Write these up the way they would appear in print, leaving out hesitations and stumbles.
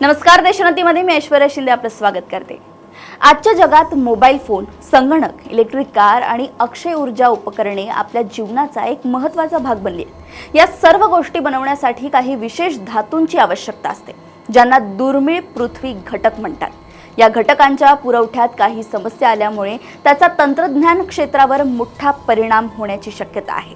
नमस्कार, देशोन्नतीमध्ये मी ऐश्वर्या शिंदे आपलं स्वागत करते। आजच्या जगात मोबाईल फोन, संगणक, इलेक्ट्रिक कार आणि अक्षय ऊर्जा उपकरणे आपल्या जीवनाचा एक महत्त्वाचा भाग बनली आहेत। या सर्व गोष्टी बनवण्यासाठी काही विशेष धातूंची आवश्यकता असते, ज्यांना दुर्मिळ पृथ्वी घटक म्हणतात। या घटकांच्या पुरवठ्यात काही समस्या आल्यामुळे त्याचा तंत्रज्ञान क्षेत्रावर मोठा परिणाम होण्याची शक्यता आहे।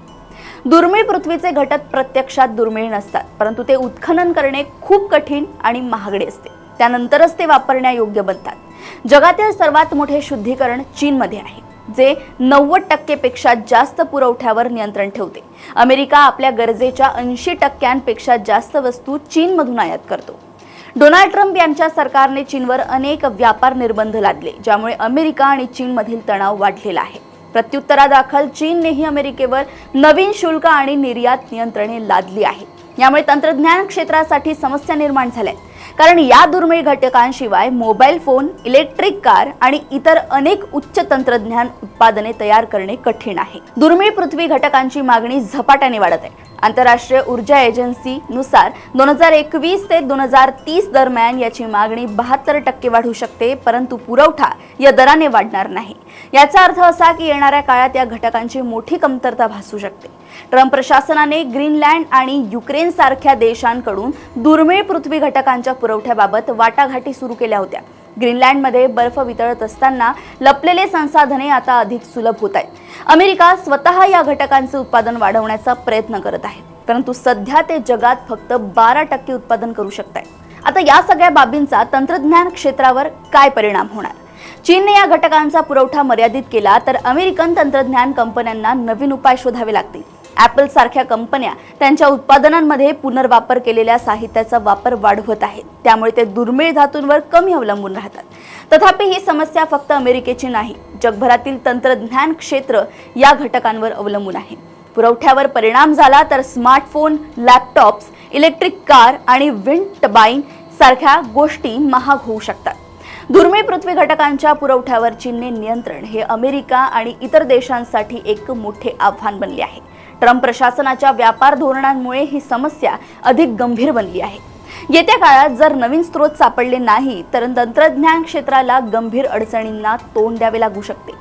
दुर्मिळ पृथ्वीचे घटक प्रत्यक्षात दुर्मिळ नसतात, परंतु ते उत्खनन करणे खूप कठीण आणि महागडे असते। त्यानंतरच ते वापरण्यायोग्य बनतात। जगातील सर्वात मोठे शुद्धीकरण चीनमध्ये आहे, जे 90% पेक्षा जास्त पुरवठ्यावर नियंत्रण ठेवते। अमेरिका आपल्या गरजेच्या 80% जास्त वस्तू चीनमधून आयात करतो। डोनाल्ड ट्रम्प यांच्या सरकारने चीनवर अनेक व्यापार निर्बंध लादले, ज्यामुळे अमेरिका आणि चीनमधील तणाव वाढलेला आहे। प्रत्युत्तरादाखल चीननेही अमेरिकेवर नवीन शुल्क आणि निर्यात नियंत्रणे लादली आहेत। यामुळे तंत्रज्ञान क्षेत्रासाठी समस्या निर्माण झाल्या आहेत, कारण या दुर्मिळ घटकांशिवाय मोबाईल फोन, इलेक्ट्रिक कार आणि इतर अनेक उच्च तंत्रज्ञान उत्पादने तयार करणे कठीण आहे। दुर्मिळ पृथ्वी घटकांची मागणी झपाट्याने वाढत आहे। आंतरराष्ट्रीय ऊर्जा एजन्सी नुसार 2021 ते 2030 दरम्यान याची मागणी 72% वाढू शकते, परंतु पुरवठा या दराने वाढणार नाही। याचा अर्थ असा की येणाऱ्या काळात या घटकांची मोठी कमतरता भासू शकते। ट्रम्प प्रशासनाने ग्रीनलँड आणि युक्रेन सारख्या देशांकडून दुर्मिळ पृथ्वी घटकांच्या पुरवठ्याबाबत वाटाघाटी सुरू केल्या होत्या। ग्रीनलँडमध्ये बर्फ वितळत असताना लपलेले संसाधने आता अधिक सुलभ होत आहेत। अमेरिका स्वतः या घटकांचे उत्पादन वाढवण्याचा प्रयत्न करत आहे, परंतु सध्या ते जगात फक्त 12% उत्पादन करू शकत आहे। आता या सगळ्या बाबींचा तंत्रज्ञान क्षेत्रावर काय परिणाम होणार? चीनने या घटकांचा पुरवठा मर्यादित केला तर अमेरिकन तंत्रज्ञान कंपन्यांना नवीन उपाय शोधावे लागतील। ॲपल सारख्या कंपन्या त्यांच्या उत्पादनांमध्ये पुनर्वापर केलेल्या साहित्याचा वापर वाढवत आहेत, त्यामुळे ते दुर्मिळ धातूंवर कमी अवलंबून राहतात। तथापि ही समस्या फक्त अमेरिकेची नाही, जगभरातील तंत्रज्ञान क्षेत्र या घटकांवर अवलंबून आहे। पुरवठ्यावर परिणाम झाला तर स्मार्टफोन, लॅपटॉप्स, इलेक्ट्रिक कार आणि विंड टर्बाइन सारख्या गोष्टी महाग होऊ शकतात। दुर्मिळ पृथ्वी घटकांच्या पुरवठ्यावर चीनने नियंत्रण हे अमेरिका आणि इतर देशांसाठी एक मोठे आव्हान बनले आहे। ट्रम्प प्रशासनाच्या व्यापार धोरणांमुळे ही समस्या अधिक गंभीर बनली आहे। येत्या काळात जर नवीन स्रोत सापडले नाही तर तंत्रज्ञान क्षेत्राला गंभीर अडचणींना तोंड द्यावे लागू शकते।